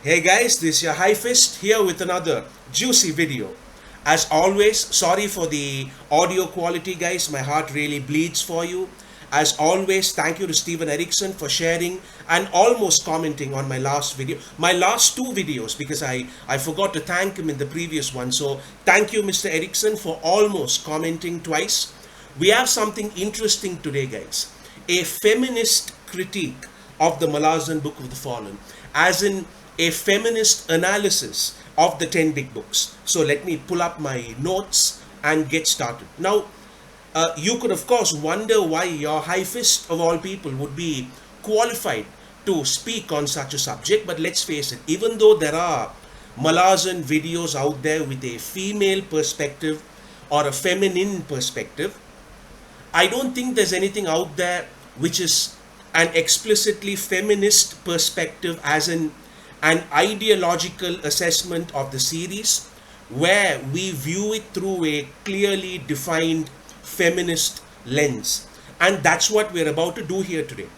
Hey guys, this is your High Fist here with another juicy video. As always, sorry for the audio quality guys, my heart really bleeds for you. As always, thank you to Stephen Erikson for sharing and almost commenting on my last video. My last two videos because I forgot to thank him in the previous one. So thank you Mr. Erikson for almost commenting twice. We have something interesting today guys. A feminist critique of the Malazan Book of the Fallen. As in a feminist analysis of the 10 big books. So let me pull up my notes and get started. Now, you could of course wonder why your High Fist of all people would be qualified to speak on such a subject, but let's face it, even though there are Malazan videos out there with a female perspective or a feminine perspective, I don't think there's anything out there which is an explicitly feminist perspective, as in an ideological assessment of the series where we view it through a clearly defined feminist lens. And that's what we're about to do here today.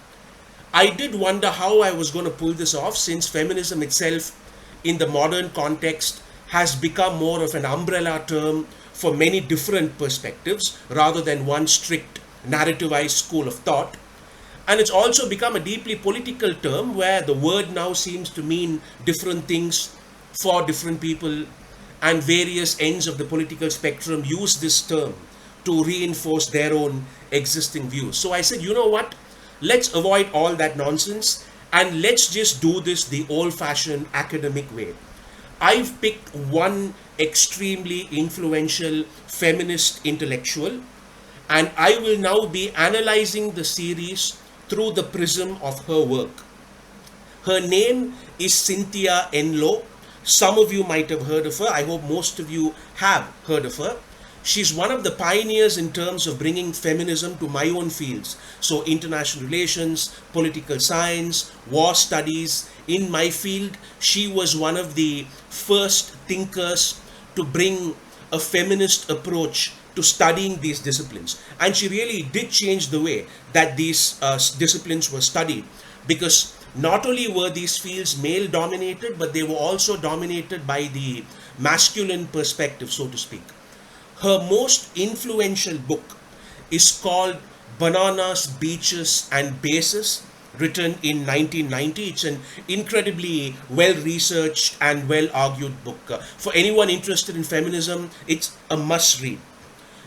I did wonder how I was going to pull this off, since feminism itself in the modern context has become more of an umbrella term for many different perspectives rather than one strict narrativized school of thought. And it's also become a deeply political term where the word now seems to mean different things for different people, and various ends of the political spectrum use this term to reinforce their own existing views. So I said, you know what? Let's avoid all that nonsense and let's just do this the old-fashioned academic way. I've picked one extremely influential feminist intellectual, and I will now be analyzing the series through the prism of her work. Her name is Cynthia Enloe. Some of you might have heard of her. I hope most of you have heard of her. She's one of the pioneers in terms of bringing feminism to my own fields. So international relations, political science, war studies. In my field, she was one of the first thinkers to bring a feminist approach to studying these disciplines. And she really did change the way that these disciplines were studied, because not only were these fields male dominated, but they were also dominated by the masculine perspective, so to speak. Her most influential book is called Bananas, Beaches and Bases, written in 1990. It's an incredibly well-researched and well-argued book. For anyone interested in feminism, it's a must-read.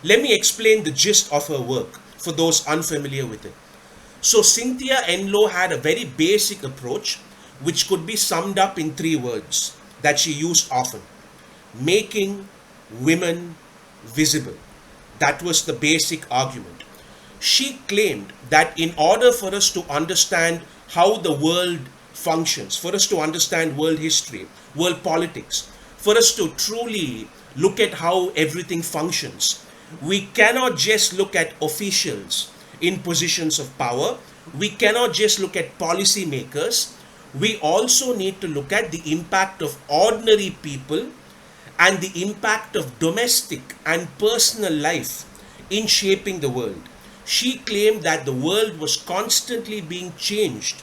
Let me explain the gist of her work for those unfamiliar with it. So Cynthia Enloe had a very basic approach which could be summed up in three words that she used often: making women visible. That was the basic argument. She claimed that in order for us to understand how the world functions, for us to understand world history, world politics, for us to truly look at how everything functions, we cannot just look at officials in positions of power. We cannot just look at policymakers. We also need to look at the impact of ordinary people and the impact of domestic and personal life in shaping the world. She claimed that the world was constantly being changed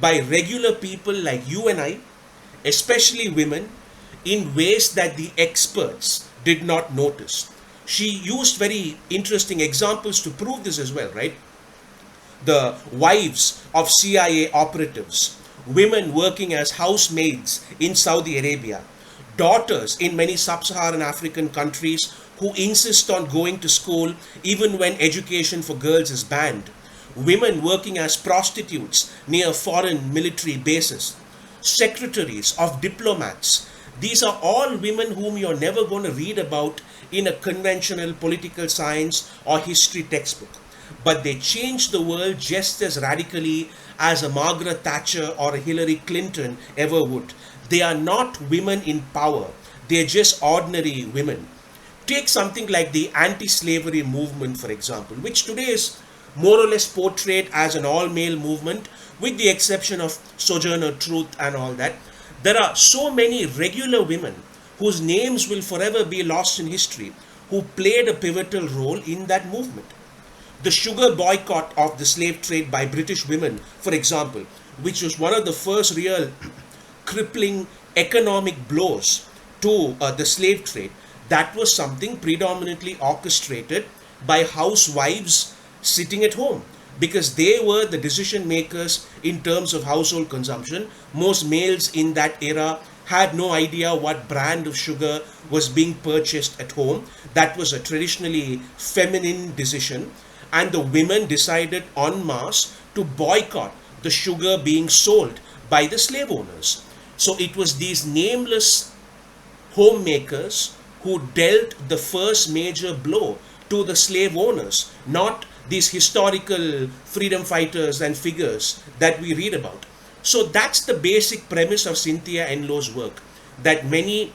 by regular people like you and I, especially women, in ways that the experts did not notice. She used very interesting examples to prove this as well, right? The wives of CIA operatives, women working as housemaids in Saudi Arabia, daughters in many sub-Saharan African countries who insist on going to school even when education for girls is banned, women working as prostitutes near foreign military bases, secretaries of diplomats. These are all women whom you're never going to read about in a conventional political science or history textbook. But they changed the world just as radically as a Margaret Thatcher or a Hillary Clinton ever would. They are not women in power. They are just ordinary women. Take something like the anti-slavery movement, for example, which today is more or less portrayed as an all-male movement, with the exception of Sojourner Truth and all that. There are so many regular women whose names will forever be lost in history who played a pivotal role in that movement. The sugar boycott of the slave trade by British women, for example, which was one of the first real crippling economic blows to the slave trade, that was something predominantly orchestrated by housewives sitting at home, because they were the decision makers in terms of household consumption. Most males in that era had no idea what brand of sugar was being purchased at home. That was a traditionally feminine decision, and the women decided en masse to boycott the sugar being sold by the slave owners. So it was these nameless homemakers who dealt the first major blow to the slave owners, not these historical freedom fighters and figures that we read about. So that's the basic premise of Cynthia Enloe's work, that many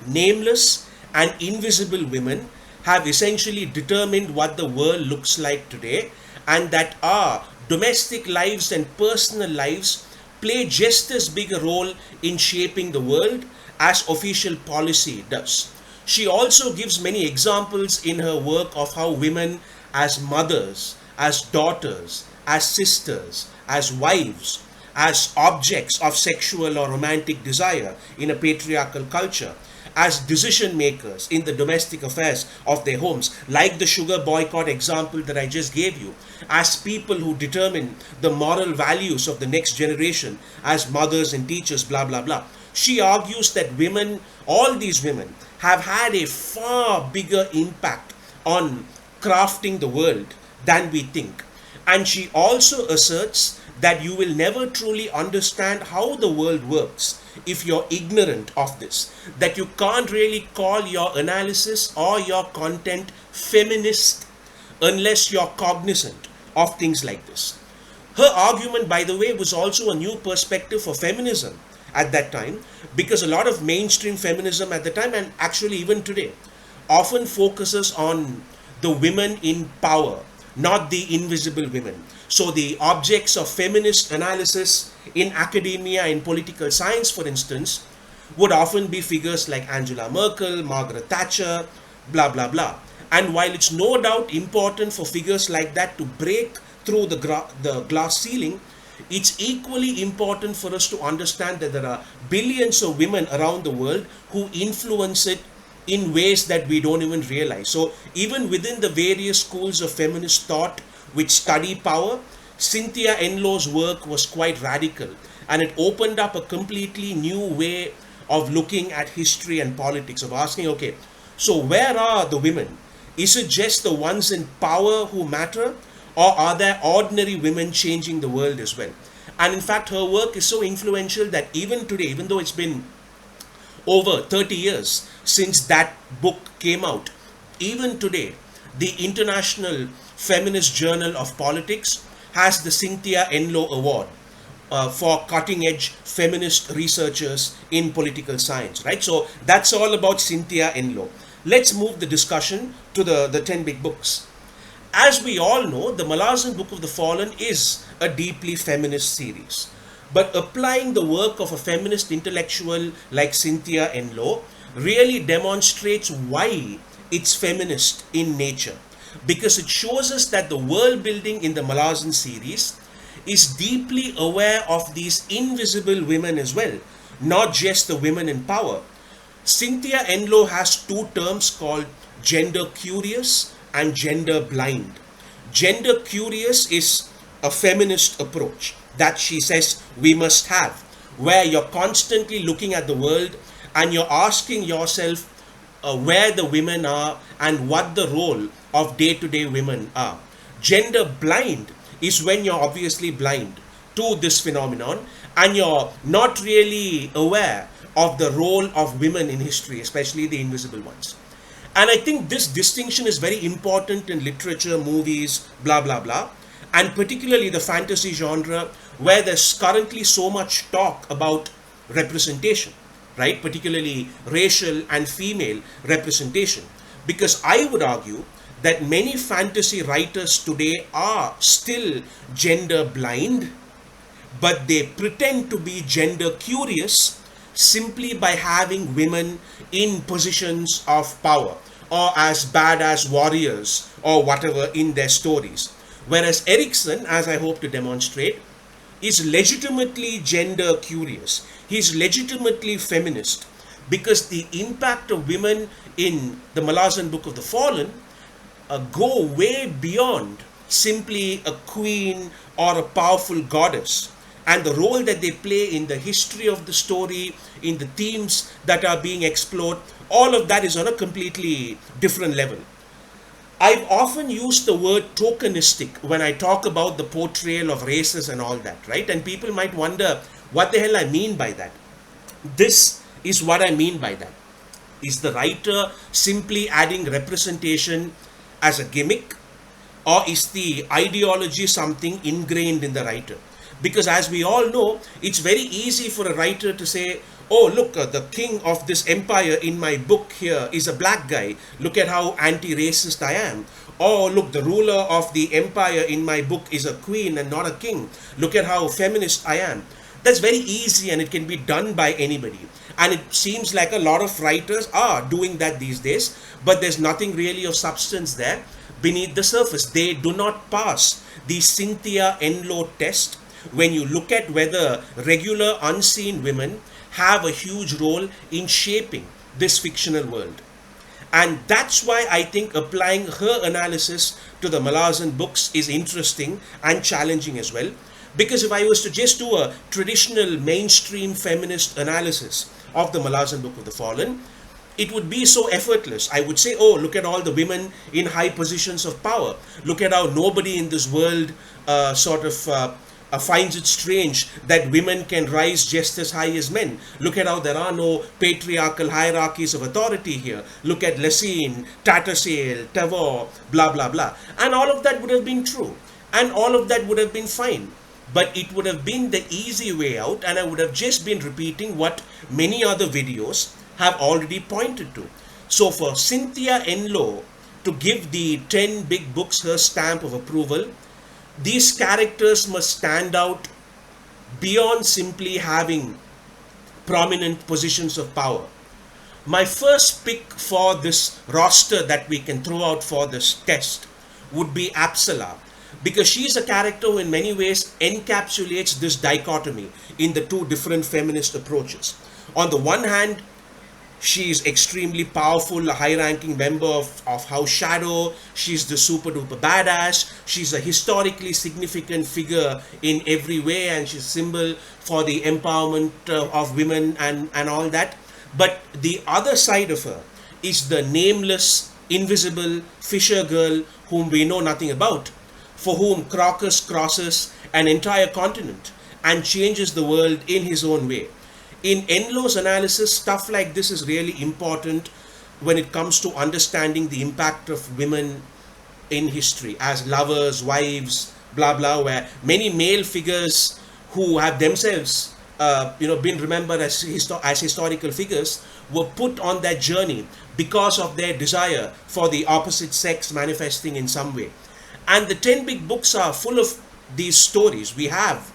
nameless and invisible women have essentially determined what the world looks like today, and that our domestic lives and personal lives play just as big a role in shaping the world as official policy does. She also gives many examples in her work of how women as mothers, as daughters, as sisters, as wives, as objects of sexual or romantic desire in a patriarchal culture, as decision makers in the domestic affairs of their homes, like the sugar boycott example that I just gave you, as people who determine the moral values of the next generation, as mothers and teachers, blah, blah, blah. She argues that women, all these women, have had a far bigger impact on crafting the world than we think. And she also asserts that you will never truly understand how the world works if you're ignorant of this, that you can't really call your analysis or your content feminist unless you're cognizant of things like this. Her argument, by the way, was also a new perspective for feminism at that time, because a lot of mainstream feminism at the time, and actually even today, often focuses on the women in power, not the invisible women. So the objects of feminist analysis in academia, in political science, for instance, would often be figures like Angela Merkel, Margaret Thatcher, blah, blah, blah. And while it's no doubt important for figures like that to break through the glass ceiling, it's equally important for us to understand that there are billions of women around the world who influence it in ways that we don't even realize. So even within the various schools of feminist thought which study power, Cynthia Enloe's work was quite radical, and it opened up a completely new way of looking at history and politics, of asking, okay, so where are the women? Is it just the ones in power who matter, or are there ordinary women changing the world as well? And in fact, her work is so influential that even today, even though it's been over 30 years since that book came out, even today, the International Feminist Journal of Politics has the Cynthia Enloe Award for cutting-edge feminist researchers in political science, right? So that's all about Cynthia Enloe. Let's move the discussion to the 10 big books. As we all know, the Malazan Book of the Fallen is a deeply feminist series. But applying the work of a feminist intellectual like Cynthia Enloe really demonstrates why it's feminist in nature. Because it shows us that the world building in the Malazan series is deeply aware of these invisible women as well, not just the women in power. Cynthia Enloe has two terms called gender curious and gender blind. Gender curious is a feminist approach that she says we must have, where you're constantly looking at the world and you're asking yourself where the women are and what the role of day-to-day women are. Gender blind is when you're obviously blind to this phenomenon and you're not really aware of the role of women in history, especially the invisible ones. And I think this distinction is very important in literature, movies, blah, blah, blah, and particularly the fantasy genre, where there's currently so much talk about representation, right? Particularly racial and female representation. Because I would argue that many fantasy writers today are still gender blind, but they pretend to be gender curious simply by having women in positions of power or as badass warriors or whatever in their stories. Whereas Erikson, as I hope to demonstrate, is legitimately gender curious. He's legitimately feminist because the impact of women in the Malazan Book of the Fallen go way beyond simply a queen or a powerful goddess, and the role that they play in the history of the story, in the themes that are being explored, all of that is on a completely different level. I've often used the word tokenistic when I talk about the portrayal of races and all that, right? And people might wonder what the hell I mean by that. This is what I mean by that. Is the writer simply adding representation as a gimmick, or is the ideology something ingrained in the writer? Because as we all know, it's very easy for a writer to say, oh, look, the king of this empire in my book here is a black guy. Look at how anti-racist I am. Oh, look, the ruler of the empire in my book is a queen and not a king. Look at how feminist I am. That's very easy and it can be done by anybody. And it seems like a lot of writers are doing that these days, but there's nothing really of substance there beneath the surface. They do not pass the Cynthia Enloe test when you look at whether regular unseen women have a huge role in shaping this fictional world. And that's why I think applying her analysis to the Malazan books is interesting and challenging as well. Because if I was to just do a traditional mainstream feminist analysis of the Malazan Book of the Fallen, it would be so effortless. I would say, oh, look at all the women in high positions of power. Look at how nobody in this world finds it strange that women can rise just as high as men. Look at how there are no patriarchal hierarchies of authority here. Look at Lessene, Tattersall, Tavor, blah, blah, blah. And all of that would have been true. And all of that would have been fine. But it would have been the easy way out, and I would have just been repeating what many other videos have already pointed to. So for Cynthia Enloe to give the 10 big books her stamp of approval, these characters must stand out beyond simply having prominent positions of power. My first pick for this roster that we can throw out for this test would be Apsala, because she is a character who in many ways encapsulates this dichotomy in the two different feminist approaches. On the one hand, she is extremely powerful, a high-ranking member of House Shadow. She's the super-duper badass. She's a historically significant figure in every way, and she's a symbol for the empowerment of women and all that. But the other side of her is the nameless, invisible fisher girl whom we know nothing about, for whom Crocus crosses an entire continent and changes the world in his own way. In Enloe's analysis, stuff like this is really important when it comes to understanding the impact of women in history as lovers, wives, blah, blah, where many male figures who have themselves been remembered as historical figures were put on that journey because of their desire for the opposite sex manifesting in some way. And the 10 big books are full of these stories. We have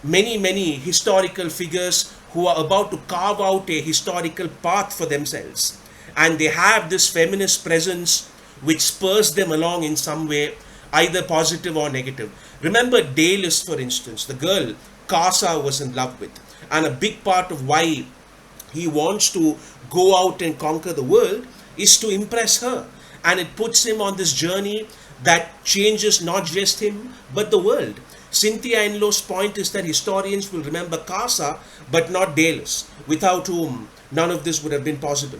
many historical figures who are about to carve out a historical path for themselves. And they have this feminist presence which spurs them along in some way, either positive or negative. Remember Dalis, for instance, the girl Casa was in love with. And a big part of why he wants to go out and conquer the world is to impress her. And it puts him on this journey that changes not just him, but the world. Cynthia Enloe's point is that historians will remember Casa, but not Dalis, without whom none of this would have been possible.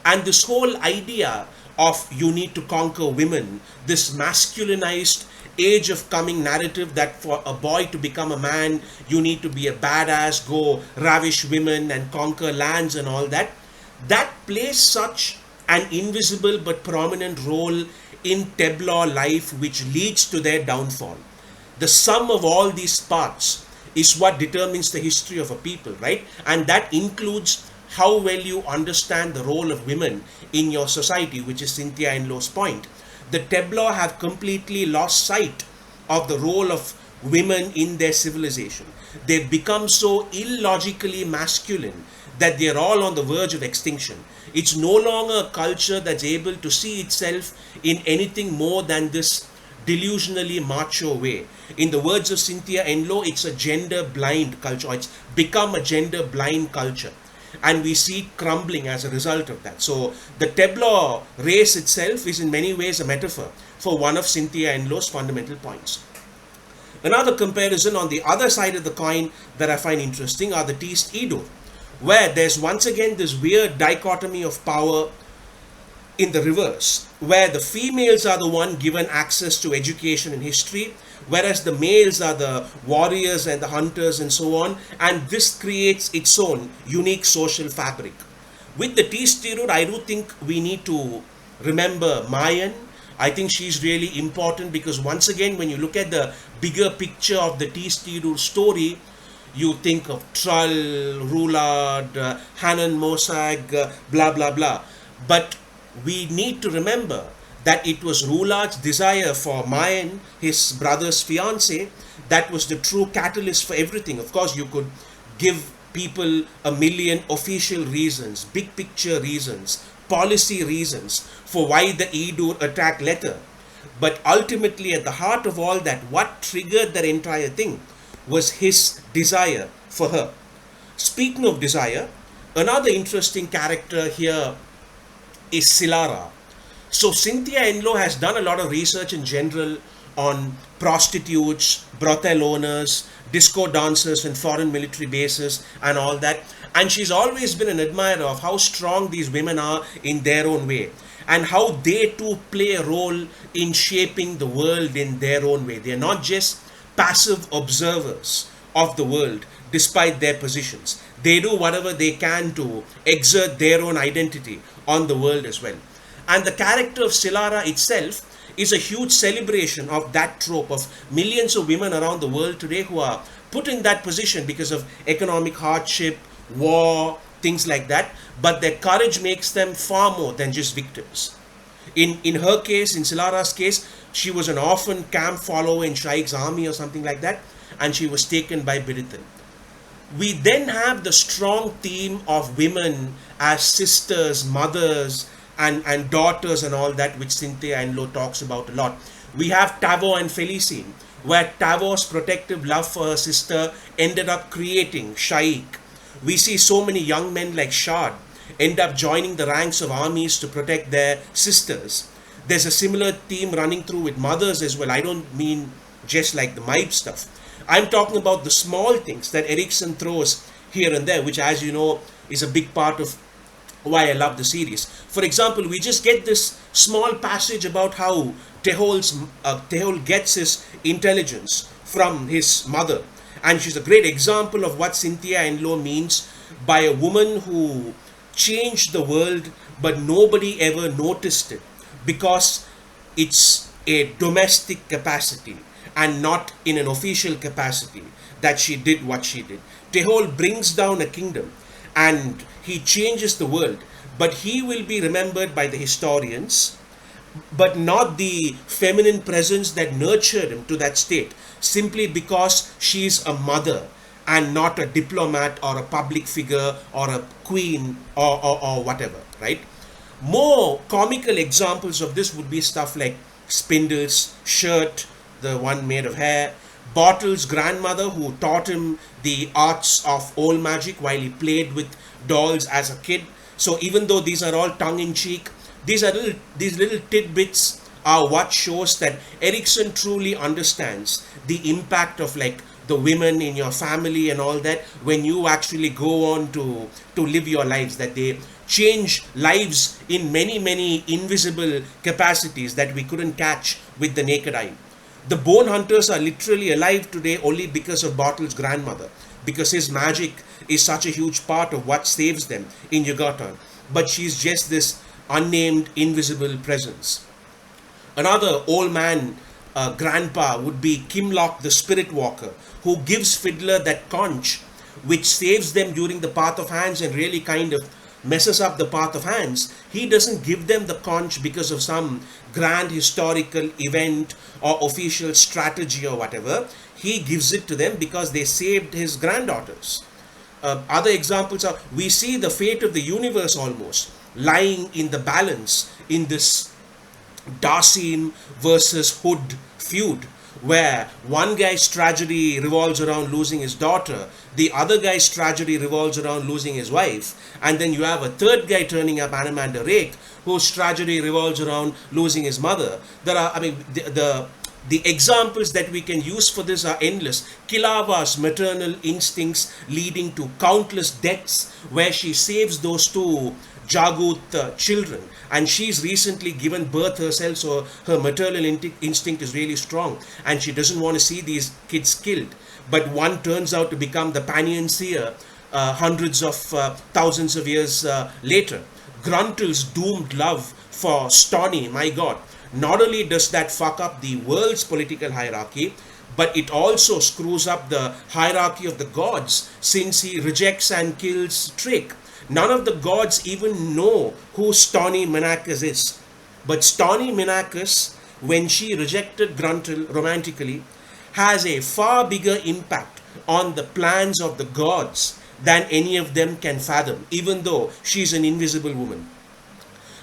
And this whole idea of you need to conquer women, this masculinized age of coming narrative that for a boy to become a man, you need to be a badass, go ravish women and conquer lands and all that, that plays such an invisible but prominent role in Teblaw life, which leads to their downfall. The sum of all these parts is what determines the history of a people, right? And that includes how well you understand the role of women in your society, which is Cynthia Enloe's point. The Teblaw have completely lost sight of the role of women in their civilization. They've become so illogically masculine that they're all on the verge of extinction. It's no longer a culture that's able to see itself in anything more than this delusionally macho way. In the words of Cynthia Enloe, it's a gender blind culture. It's become a gender blind culture. And we see it crumbling as a result of that. So the tableau race itself is in many ways a metaphor for one of Cynthia Enloe's fundamental points. Another comparison on the other side of the coin that I find interesting are the Teist Idur, where there's once again this weird dichotomy of power in the reverse, where the females are the one given access to education and history, whereas the males are the warriors and the hunters and so on, and this creates its own unique social fabric. With the Teist Idur, I do think we need to remember Mayan. I think she's really important because once again, when you look at the bigger picture of the Teist Idur story, you think of Trull, Rulad, Hanan Mosag, blah blah blah. But we need to remember that it was Rulad's desire for Mayan, his brother's fiancée, that was the true catalyst for everything. Of course, you could give people a million official reasons, big picture reasons, policy reasons for why the Idur attacked Letter. But ultimately, at the heart of all that, what triggered that entire thing was his desire for her. Speaking of desire, another interesting character here is Silara. So Cynthia Enloe has done a lot of research in general on prostitutes, brothel owners, disco dancers in foreign military bases and all that. And she's always been an admirer of how strong these women are in their own way and how they too play a role in shaping the world in their own way. They're not just passive observers of the world despite their positions. They do whatever they can to exert their own identity on the world as well. And the character of Silara itself is a huge celebration of that trope of millions of women around the world today who are put in that position because of economic hardship, war, things like that. But their courage makes them far more than just victims. In her case, in Silara's case, she was an orphan camp follower in Shaikh's army or something like that, and she was taken by Birithan. We then have the strong theme of women as sisters, mothers, and daughters and all that, which Cynthia Enloe talks about a lot. We have Tavo and Felicine, where Tavo's protective love for her sister ended up creating Shaikh. We see so many young men like Shad end up joining the ranks of armies to protect their sisters. There's a similar theme running through with mothers as well. I don't mean just like the Maib stuff. I'm talking about the small things that Erikson throws here and there, which, as you know, is a big part of why I love the series. For example, we just get this small passage about how Tehol gets his intelligence from his mother. And she's a great example of what Cynthia Enloe means by a woman who changed the world, but nobody ever noticed it because it's a domestic capacity and not in an official capacity that she did what she did. Tehol brings down a kingdom and he changes the world, but he will be remembered by the historians, but not the feminine presence that nurtured him to that state, simply because she's a mother and not a diplomat or a public figure or a queen or whatever, right? More comical examples of this would be stuff like Spindle's shirt, the one made of hair, Bottle's grandmother who taught him the arts of old magic while he played with dolls as a kid. So even though these are all tongue-in-cheek, these little tidbits are what shows that Erikson truly understands the impact of like the women in your family and all that when you actually go on to live your lives, that they change lives in many invisible capacities that we couldn't catch with the naked eye. The bone hunters are literally alive today only because of Bottle's grandmother, because his magic is such a huge part of what saves them in Yucatan. But she's just this unnamed invisible presence. Another old man, grandpa, would be Kimlock the Spirit Walker, who gives Fiddler that conch which saves them during the Path of Hands and really kind of messes up the Path of Hands. He doesn't give them the conch because of some grand historical event or official strategy or whatever. He gives it to them because they saved his granddaughters. Other examples are, we see the fate of the universe almost lying in the balance in this Dasim versus Hood feud, where one guy's tragedy revolves around losing his daughter, the other guy's tragedy revolves around losing his wife, and then you have a third guy turning up, Anamander Rake, whose tragedy revolves around losing his mother. There are, I mean, the examples that we can use for this are endless. Kilava's maternal instincts leading to countless deaths, where she saves those two Jagut children, and she's recently given birth herself, so her maternal instinct is really strong, and she doesn't want to see these kids killed. But one turns out to become the panacea hundreds of thousands of years later. Gruntel's doomed love for Stony, my God, not only does that fuck up the world's political hierarchy, but it also screws up the hierarchy of the gods, since he rejects and kills Trick. None of the gods even know who Stony Menacus is. But Stony Menacus, when she rejected Gruntel romantically, has a far bigger impact on the plans of the gods than any of them can fathom, even though she's an invisible woman.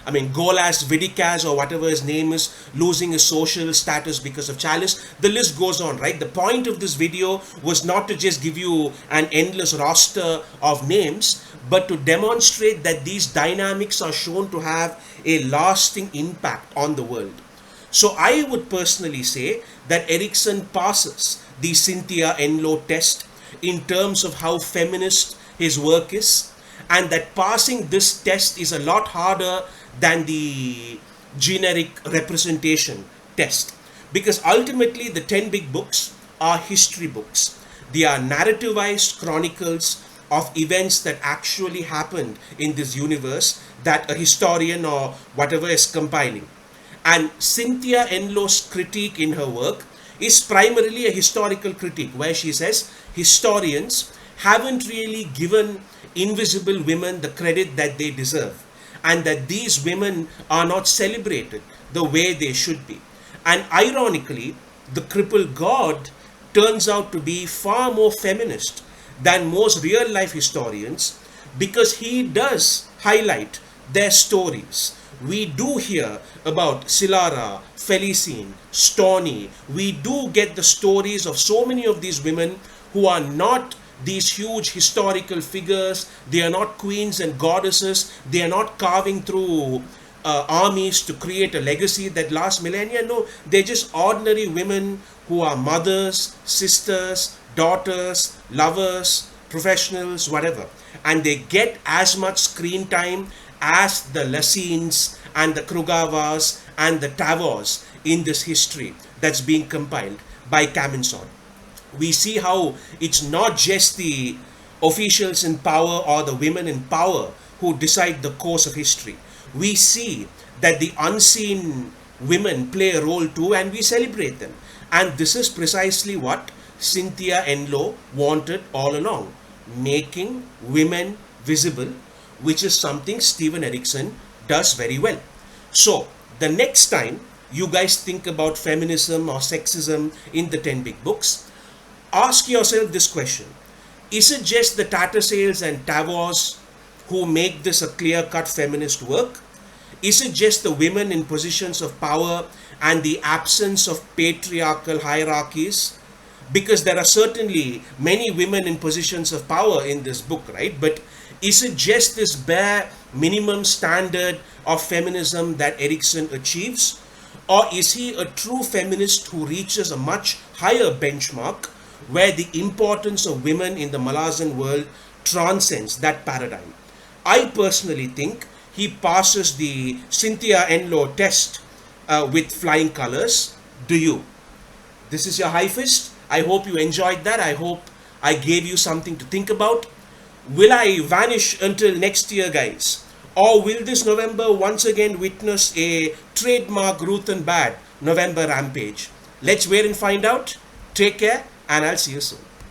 I mean, Golas Vidikas, or whatever his name is, losing his social status because of Chalice. The list goes on, right? The point of this video was not to just give you an endless roster of names, but to demonstrate that these dynamics are shown to have a lasting impact on the world. So I would personally say that Erikson passes the Cynthia Enloe test in terms of how feminist his work is, and that passing this test is a lot harder than the generic representation test, because ultimately the 10 big books are history books. They are narrativized chronicles of events that actually happened in this universe that a historian or whatever is compiling. And Cynthia Enloe's critique in her work is primarily a historical critique, where she says historians haven't really given invisible women the credit that they deserve, and that these women are not celebrated the way they should be. And ironically, the crippled god turns out to be far more feminist than most real life historians, because he does highlight their stories. We do hear about Silara, Felicine, Stony. We do get the stories of so many of these women who are not these huge historical figures. They are not queens and goddesses. They are not carving through armies to create a legacy that lasts millennia. No, they're just ordinary women who are mothers, sisters, daughters, lovers, professionals, whatever. And they get as much screen time as the Lacines and the Krugavas and the Tavors in this history that's being compiled by Caminson. We see how it's not just the officials in power or the women in power who decide the course of history. We see that the unseen women play a role too, and we celebrate them. And this is precisely what Cynthia Enloe wanted all along, making women visible, which is something Steven Erikson does very well. So the next time you guys think about feminism or sexism in the 10 big books, ask yourself this question: is it just the Tattersales and Tavors who make this a clear-cut feminist work? Is it just the women in positions of power and the absence of patriarchal hierarchies? Because there are certainly many women in positions of power in this book, right? But is it just this bare minimum standard of feminism that Erikson achieves? Or is he a true feminist who reaches a much higher benchmark, where the importance of women in the Malazan world transcends that paradigm? I personally think he passes the Cynthia Enloe test with flying colors. Do you? This is your High Fist. I hope you enjoyed that. I hope I gave you something to think about. Will I vanish until next year, guys? Or will this November once again witness a trademark Ruth and Bad November rampage? Let's wait and find out. Take care, and I'll see you soon.